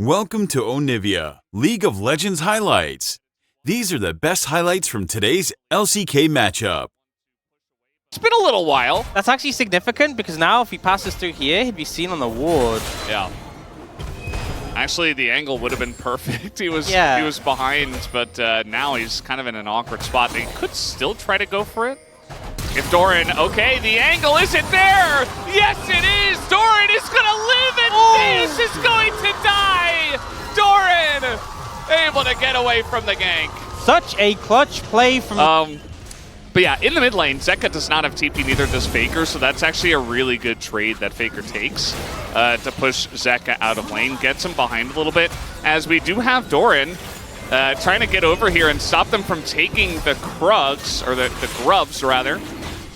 Welcome to Onivia, League of Legends highlights. These are the best highlights from today's LCK matchup. It's been a little while. That's actually significant because now if he passes through here, he'd be seen on the ward. Yeah. Actually, the angle would have been perfect. He was behind, but now he's kind of in an awkward spot. They could still try to go for it. If Doran, okay, the angle isn't there. Yes, it is. Doran is going to live and Zeus is going to die. Doran able to get away from the gank. Such a clutch play from... But yeah, in the mid lane, Zeka does not have TP, neither does Faker, so that's actually a really good trade that Faker takes to push Zeka out of lane, gets him behind a little bit, as we do have Doran trying to get over here and stop them from taking the Krugs, or the Grubs, rather.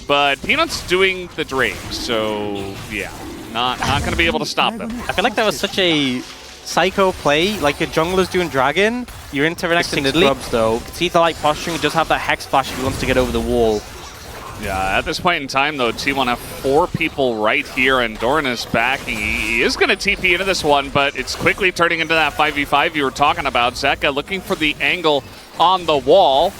But Peanut's doing the Drake, so yeah, not going to be able to stop them. I feel like that was such a psycho play, like a jungler's doing Dragon. You're interacting with Grubs though. See the light posturing, he does have that Hex Flash if he wants to get over the wall. Yeah, at this point in time though, T1 have 4 people right here and Doran is backing. He is going to TP into this one, but it's quickly turning into that 5v5 you were talking about. Zeka looking for the angle on the wall.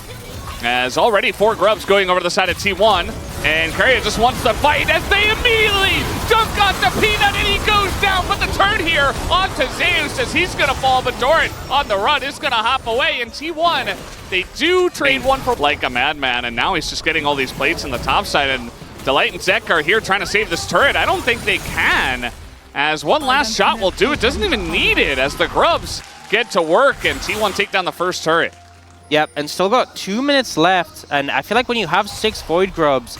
As already 4 Grubs going over to the side of T1, and Carrier just wants to fight as they immediately dunk onto Peanut and he goes down. But the turn here onto Zeus as he's going to fall, but Doran on the run is going to hop away, and T1, they do trade one for like a madman, and now he's just getting all these plates on the top side, and Delight and Zek are here trying to save this turret. I don't think they can, as one last shot will do it. Doesn't even need it as the Grubs get to work, and T1 take down the first turret. Yep, and still got 2 minutes left, and I feel like when you have 6 Void Grubs,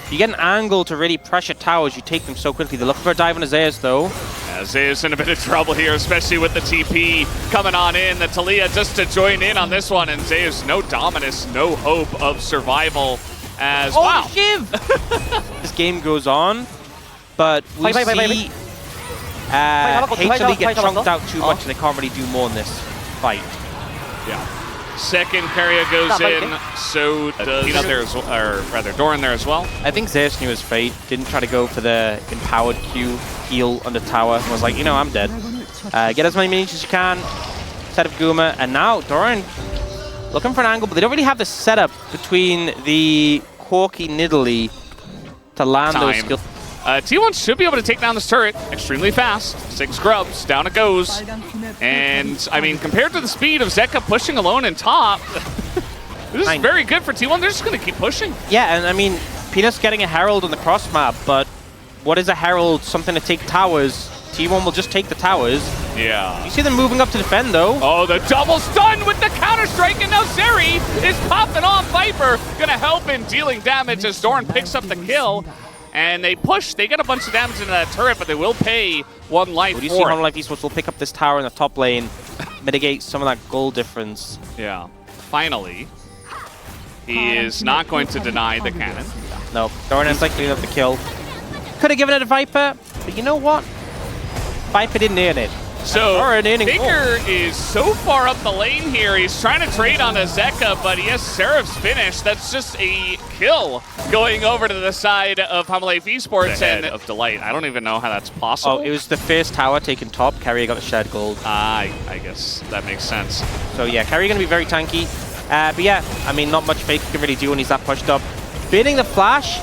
you get an angle to really pressure towers, you take them so quickly. They're looking for a dive on Zeus though. Zeus in a bit of trouble here, especially with the TP coming on in. The Talia just to join in on this one, and Zeus, no dominus, no hope of survival as wow. Shiv! This game goes on, but we see HLE get chunked out too much and they can't really do more in this fight. Yeah. Second carrier goes in, so does Peanut there as well, or rather Doran there as well. I think Zeus knew his fate, didn't try to go for the empowered Q heal on the tower, was like, you know, I'm dead. Get as many minions as you can, set up Guma, and now Doran looking for an angle, but they don't really have the setup between the Corky Nidalee to land those skills. T1 should be able to take down this turret extremely fast. 6 Grubs, down it goes. And, I mean, compared to the speed of Zeka pushing alone in top, this is very good for T1. They're just going to keep pushing. Yeah, and I mean, Peanut's getting a Herald on the cross map, but what is a Herald? Something to take towers. T1 will just take the towers. Yeah. You see them moving up to defend, though. Oh, the double stun with the counter-strike, and now Zeri is popping off Viper. Going to help in dealing damage as Doran picks up the kill. And they push, they get a bunch of damage into that turret, but they will pay 1 life for it. You see Hanwha Esports will pick up this tower in the top lane, mitigate some of that gold difference. Yeah. Finally, he is not going to deny the cannon. No, Doran is like cleaning up the kill. Could have given it to Viper, but you know what? Viper didn't earn it. So, Faker is so far up the lane here. He's trying to trade on a Zeka, but he has Seraph's finish. That's just a kill going over to the side of Hanwha Esports and of Delight. I don't even know how that's possible. Oh, it was the first tower taken top. Carrier got the shared gold. I guess that makes sense. So yeah, Carrier going to be very tanky. But yeah, I mean, not much Faker can really do when he's that pushed up. Baiting the flash,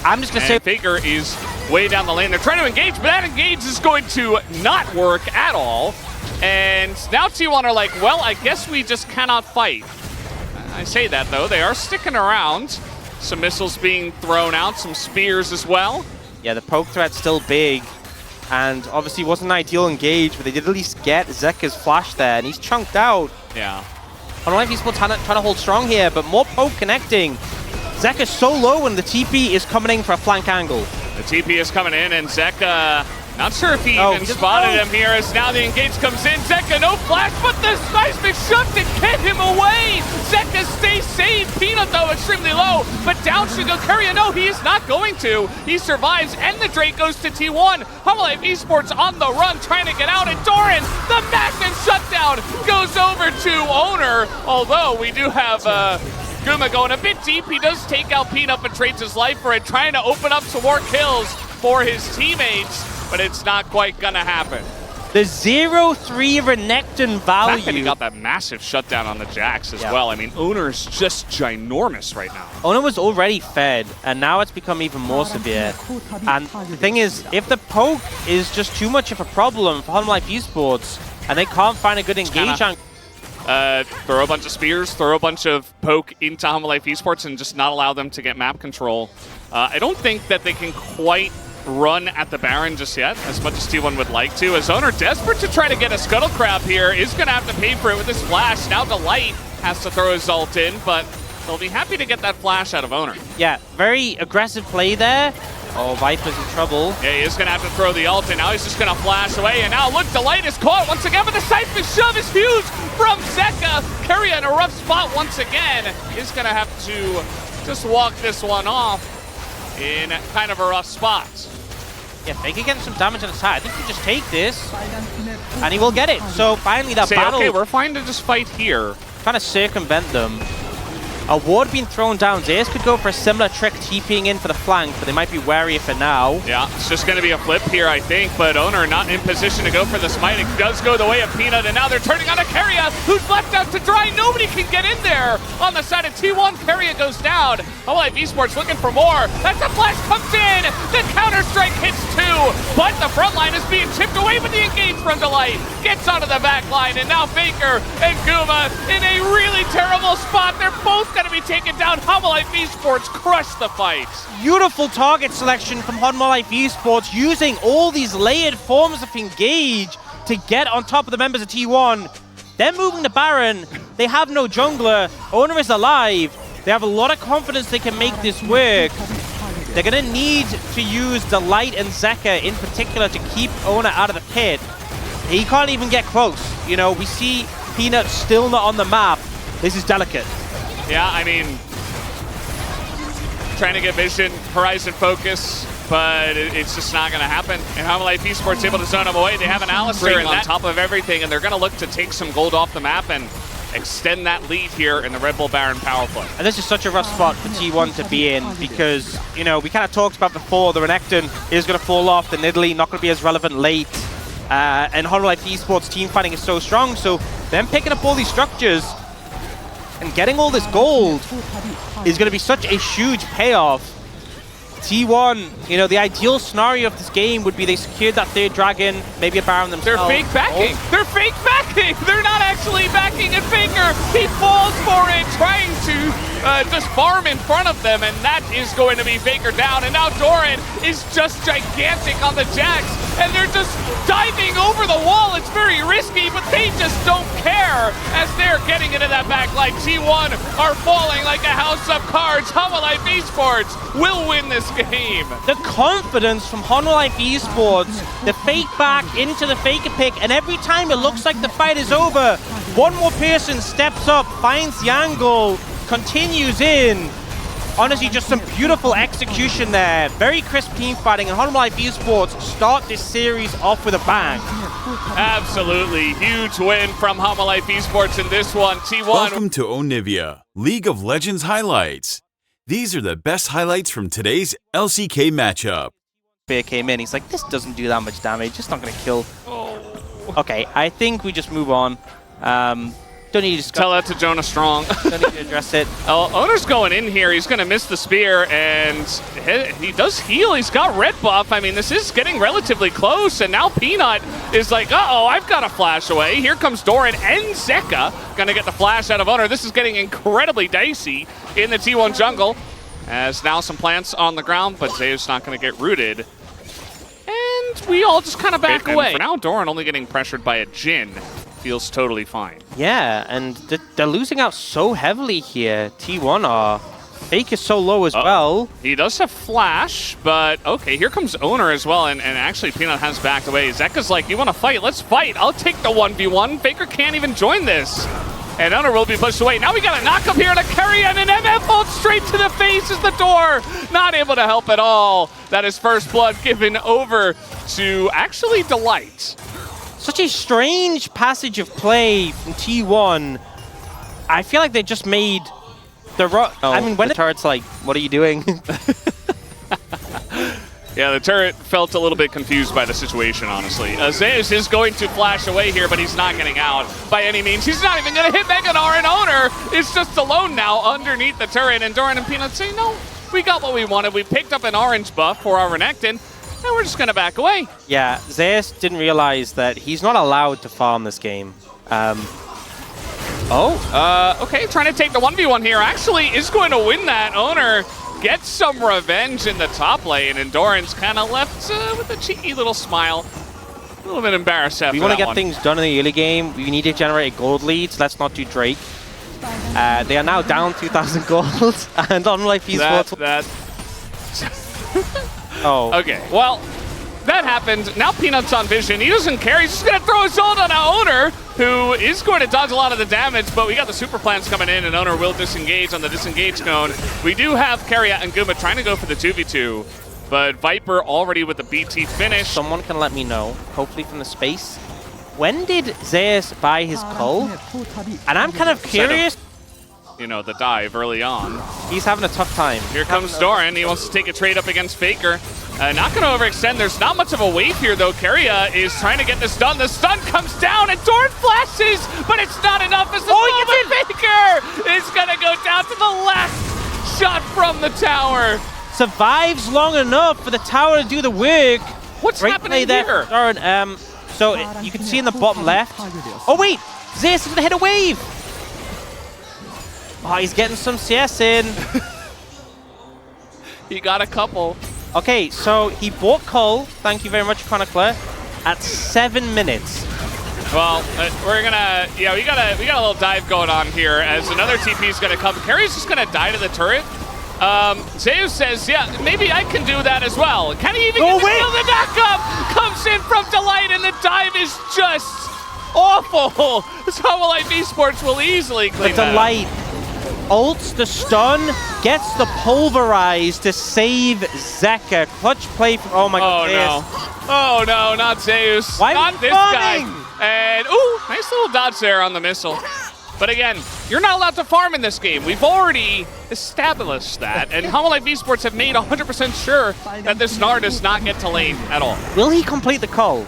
I'm just going to say... Faker is way down the lane. They're trying to engage, but that engage is going to not work at all. And now T1 are like, well, I guess we just cannot fight. I say that, though. They are sticking around. Some missiles being thrown out, some spears as well. Yeah, the poke threat's still big. And obviously wasn't an ideal engage, but they did at least get Zeka's flash there, and he's chunked out. Yeah. Hanwha Esports trying to hold strong here, but more poke connecting. Zeka's so low, and the TP is coming in for a flank angle. The TP is coming in, and Zeka, not sure if he even spotted him here, as now the engage comes in. Zeka, no flash, but the seismic shot to get him away. Zeka stays safe. Peanut, though, extremely low, but down should go Courier. No, he is not going to. He survives, and the Drake goes to T1. Hanwha Esports on the run, trying to get out, and Doran, the massive shutdown, goes over to Owner, although we do have... Guma going a bit deep. He does take out Peanut but trades his life for it, trying to open up some more kills for his teammates, but it's not quite gonna happen. The 0-3 Renekton value. Fact that he got that massive shutdown on the Jax as well. I mean, Owner's just ginormous right now. Owner was already fed, and now it's become even more severe. And the thing is, if the poke is just too much of a problem for Hanwha Esports, and they can't find a good engage on... Throw a bunch of spears, throw a bunch of poke into Hanwha Esports, and just not allow them to get map control. I don't think that they can quite run at the Baron just yet, as much as T1 would like to. As Owner, desperate to try to get a Scuttle Crab here, is going to have to pay for it with this flash. Now Delight has to throw his ult in, but they'll be happy to get that flash out of Owner. Yeah, very aggressive play there. Oh, Viper's in trouble. Yeah, he is going to have to throw the ult, and now he's just going to flash away. And now, look, Delight is caught once again, but the seismic shove is huge from Zeka. Keria in a rough spot once again. Is going to have to just walk this one off in kind of a rough spot. Yeah, Faker getting some damage on the side. I think he just take this, and he will get it. So finally that battle... Okay, we're fine to just fight here. Trying to circumvent them. A ward being thrown down. Zeus could go for a similar trick, TPing in for the flank, but they might be wary for now. Yeah, it's just going to be a flip here, I think, but Owner not in position to go for the smite. It does go the way of Peanut, and now they're turning on a Keria, who's left out to dry. Nobody can get in there. On the side of T1, Keria goes down. Hanwha Esports looking for more. That's a flash comes in. The counter-strike hits two, but the front line is being chipped away with the engage from Delight. Gets onto the back line, and now Faker and Guma in a really terrible spot. They're both going to be taken down. Hanwha Esports crush the fight. Beautiful target selection from Hanwha Esports, using all these layered forms of engage to get on top of the members of T1. They're moving the Baron. They have no jungler. Owner is alive. They have a lot of confidence they can make this work. They're going to need to use Delight and Zeka in particular to keep Owner out of the pit. He can't even get close. You know, we see Peanut still not on the map. This is delicate. Yeah, I mean, trying to get vision, horizon focus, but it's just not going to happen. And Hanwha Esports able to zone him away. They have an Alistar on top of everything, and they're going to look to take some gold off the map and extend that lead here in the Red Bull Baron power play. And this is such a rough spot for T1 to be in because, you know, we kind of talked about before, the Renekton is going to fall off, the Nidalee not going to be as relevant late. And Hanwha Esports team fighting is so strong, so them picking up all these structures and getting all this gold is going to be such a huge payoff. T1, you know, the ideal scenario of this game would be they secured that third dragon, maybe a Baron themselves. They're fake backing. Oh. They're fake backing. They're not actually backing. And Faker, he falls for it, trying to just farm in front of them, and that is going to be Faker down. And now Doran is just gigantic on the Jax, and they're just diving over the wall. It's very risky, but they just don't care as they're getting into that back line. T1 are falling like a house of cards. Hanwha Esports will win this game. The confidence from Hanwha Esports, the fake back into the faker pick, and every time it looks like the fight is over, one more person steps up, finds the angle, continues in. Honestly, just some beautiful execution there. Very crisp team fighting, and Hanwha Esports start this series off with a bang. Absolutely. Huge win from Hanwha Esports in this one. T1. Welcome to Onivia, League of Legends highlights. These are the best highlights from today's LCK matchup. Bear came in, he's like, this doesn't do that much damage, just not going to kill. Oh. Okay, I think we just move on. Don't need to tell that to Jonah Strong. Don't need to address it. Oh, Owner's going in here. He's going to miss the spear, and he does heal. He's got red buff. I mean, this is getting relatively close, and now Peanut is like, uh-oh, I've got to flash away. Here comes Doran and Zeka. Going to get the flash out of Owner. This is getting incredibly dicey in the T1 jungle, as now some plants on the ground, but Zeus not going to get rooted. And we all just kind of back away. For now, Doran only getting pressured by a Jhin. Feels totally fine. Yeah, and they're losing out so heavily here. T1 are. Fake is so low as well. He does have flash, but okay, here comes Owner as well, and actually Peanut has backed away. Zeka's like, you want to fight? Let's fight. I'll take the 1v1. Faker can't even join this. And Owner will be pushed away. Now we got a knock up here to Keria, and an MF ult straight to the face is the door. Not able to help at all. That is first blood given over to actually Delight. Such a strange passage of play from T1. I feel like they just made the I mean, when the turret's like, what are you doing? Yeah, the turret felt a little bit confused by the situation, honestly. Zeus is going to flash away here, but he's not getting out by any means. He's not even going to hit Meganar, and Owner is just alone now underneath the turret. And Doran and Peanut say, no, we got what we wanted. We picked up an orange buff for our Renekton, and we're just going to back away. Yeah, Zeus didn't realize that he's not allowed to farm this game. Okay, trying to take the 1v1 here. Actually is going to win that. Owner gets some revenge in the top lane, and Doran's kind of left with a cheeky little smile. A little bit embarrassed after that. We want to get things done in the early game. We need to generate a gold lead, so let's not do Drake. They are now down 2,000 gold, and on life esports. Oh. Okay, well, that happened. Now Peanut's on vision. He doesn't care. He's just going to throw his ult on Owner, who is going to dodge a lot of the damage, but we got the super plants coming in, and Owner will disengage on the disengage cone. We do have Keria and Guma trying to go for the 2v2, but Viper already with the BT finish. Someone can let me know, hopefully from the space. When did Zeus buy his cull? And I'm kind of curious. You know, the dive early on. He's having a tough time. Here comes Doran. He wants to take a trade up against Faker. Not going to overextend. There's not much of a wave here, though. Keria is trying to get this done. The stun comes down, and Doran flashes, but it's not enough. As the Faker is going to go down to the last shot from the tower. Survives long enough for the tower to do the work. What's happening here? Doran, so you can see in the bottom left. Oh, wait. Zeus is going to hit a wave. Oh, he's getting some CS in. He got a couple. Okay, so he bought Cole, thank you very much, Chronicler, at 7 minutes. Well, we're gonna, we got a little dive going on here as another TP is gonna come. Carrie's just gonna die to the turret. Zeus says, yeah, maybe I can do that as well. Can he even get the knockup? Comes in from Delight, and the dive is just awful. So Life Esports will easily clean that up. Delight ults the stun, gets the pulverize to save Zeka. Clutch play from, oh my god. Oh no, not Zeus. Why not this guy. And, ooh, nice little dodge there on the missile. But again, you're not allowed to farm in this game. We've already established that, and Life Esports have made 100% sure that this Gnar does not get to lane at all. Will he complete the call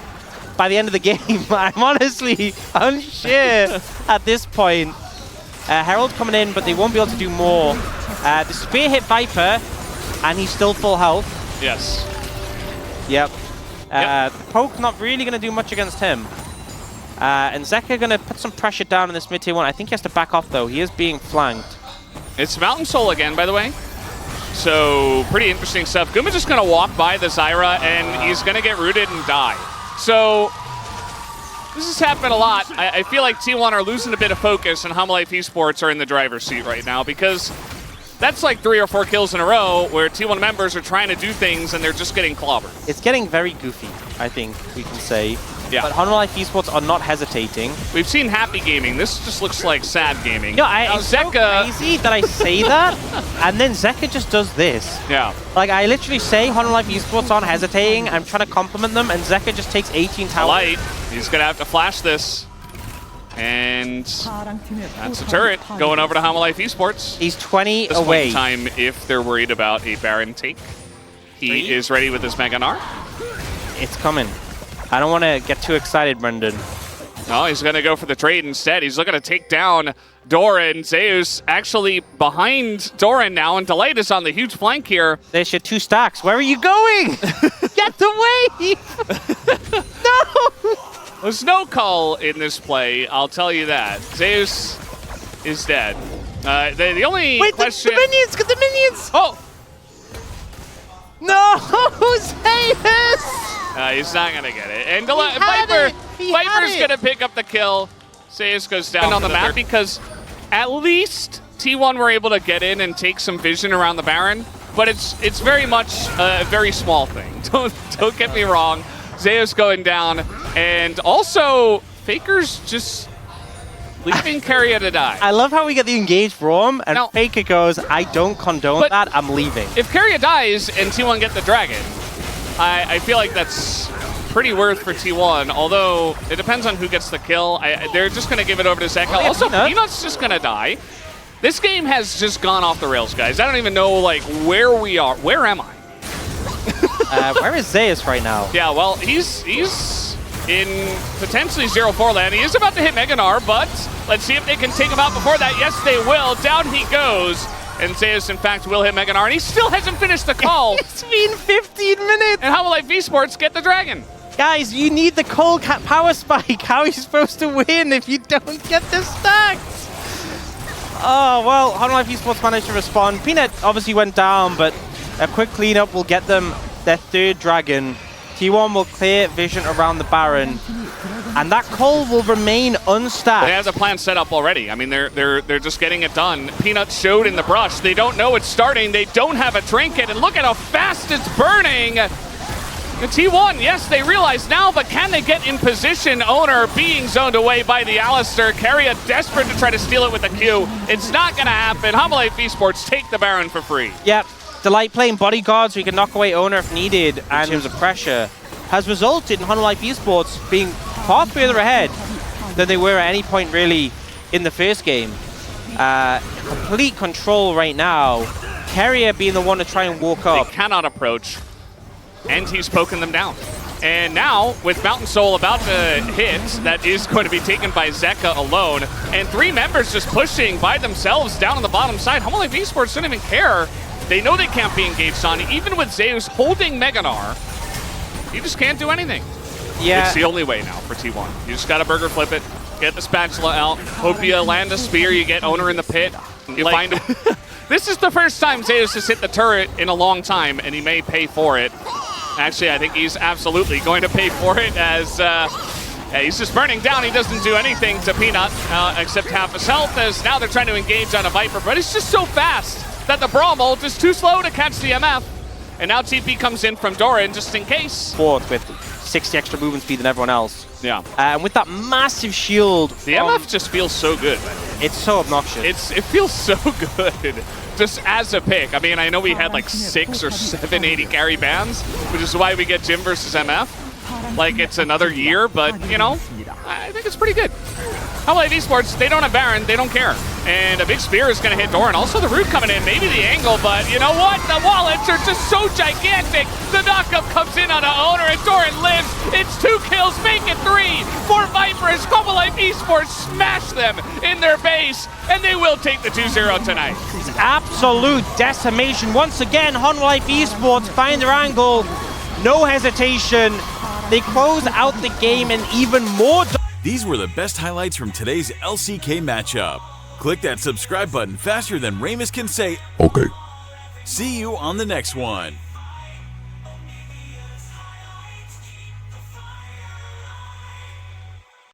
by the end of the game? I'm honestly unsure at this point. Herald coming in, but they won't be able to do more. The spear hit Viper, and he's still full health. Yes. Yep. The poke not really going to do much against him. And Zeka going to put some pressure down in this mid-tier one. I think he has to back off, though. He is being flanked. It's Mountain Soul again, by the way. So, pretty interesting stuff. Guma's just going to walk by the Zyra, and he's going to get rooted and die. So, this has happened a lot. I feel like T1 are losing a bit of focus, and Life Esports are in the driver's seat right now, because that's like 3 or 4 kills in a row where T1 members are trying to do things, and they're just getting clobbered. It's getting very goofy, I think we can say. Yeah. But Life Esports are not hesitating. We've seen happy gaming. This just looks like sad gaming. No, it's so crazy that I say that, and then Zeka just does this. Yeah. Like, I literally say Life Esports aren't hesitating. I'm trying to compliment them, and Zeka just takes 18 towers. Light. He's going to have to flash this. And that's a turret going over to Life Esports. He's 20 this away. This time, if they're worried about a Baron take, he is ready with his Mega Gnar. It's coming. I don't want to get too excited, Brendan. No, he's going to go for the trade instead. He's looking to take down Doran. Zeus actually behind Doran now, and Delight is on the huge flank here. There's your 2 stacks. Where are you going? Get the wave! No! There's no call in this play, I'll tell you that. Zeus is dead. The only question... Wait, the minions! Get the minions! Oh! No! Zeus! He's not going to get it. And Viper's going to pick up the kill. Zeus goes down on the map because at least T1 were able to get in and take some vision around the Baron, but it's very much a very small thing. Don't get me wrong. Zeus going down, and also Faker's just leaving Keria to die. I love how we get the engaged Braum, and now, Faker goes, I don't condone that, I'm leaving. If Keria dies and T1 get the dragon, I feel like that's pretty worth for T1, although it depends on who gets the kill. They're just going to give it over to Zeka. Also, Peanut's just going to die. This game has just gone off the rails, guys. I don't even know, like, where we are. Where am I? Where is Zeus right now? Yeah, well, he's in potentially 0-4 land. He is about to hit Meganar, but let's see if they can take him out before that. Yes, they will. Down he goes. And Zeus, in fact, will hit Meganar, and he still hasn't finished the call. It's been 15 minutes! And Hanwha Esports get the dragon. Guys, you need the cold cat power spike. How are you supposed to win if you don't get the stacks? Oh, well, Hanwha Esports managed to respond. Peanut obviously went down, but a quick cleanup will get them their third dragon. T1 will clear vision around the Baron, and that coal will remain unstacked. They have the plan set up already. I mean, they're just getting it done. Peanut showed in the brush. They don't know it's starting. They don't have a trinket, and look at how fast it's burning. The T1, yes, they realize now, but can they get in position? Owner being zoned away by the Alistair. Carrier desperate to try to steal it with the Q. It's not going to happen. Hanwha Esports take the Baron for free. Yep. Delight playing bodyguard so he can knock away Owner if needed, and in terms of pressure, has resulted in Hanwha Esports being far further ahead than they were at any point really in the first game. Complete control right now. Carrier being the one to try and walk up. They cannot approach, and he's poking them down. And now, with Mountain Soul about to hit, that is going to be taken by Zeka alone, and 3 members just pushing by themselves down on the bottom side. Hanwha Esports don't even care. They know they can't be engaged on, even with Zeus holding Meganar. You just can't do anything. Yeah. It's the only way now for T1. You just gotta burger flip it, get the spatula out, hope you land a spear, you get Owner in the pit, you find him. This is the first time Zeus has hit the turret in a long time, and he may pay for it. Actually, I think he's absolutely going to pay for it, as he's just burning down. He doesn't do anything to Peanut, except half his health, as now they're trying to engage on a Viper, but it's just so fast that the Braum ult is too slow to catch the MF. And now TP comes in from Doran just in case. Fourth with 60 extra movement speed than everyone else. Yeah. And with that massive shield. The MF just feels so good. It's so obnoxious. It feels so good. Just as a pick. I mean, I know we had like 6 or 7 80 carry bans, which is why we get Jim versus MF. Like it's another year, but you know, I think it's pretty good. Hanwha Esports, they don't have Baron, they don't care. And a big spear is going to hit Doran. Also the root coming in, maybe the angle, but you know what? The wallets are just so gigantic. The knockup comes in on an Owner, and Doran lives. It's 2 kills, make it 3 for Vipers. Hanwha Esports smash them in their base, and they will take the 2-0 tonight. Absolute decimation. Once again, Hanwha Esports find their angle. No hesitation. They close out the game and even more. These were the best highlights from today's LCK matchup. Click that subscribe button faster than Ramus can say, Okay. See you on the next one.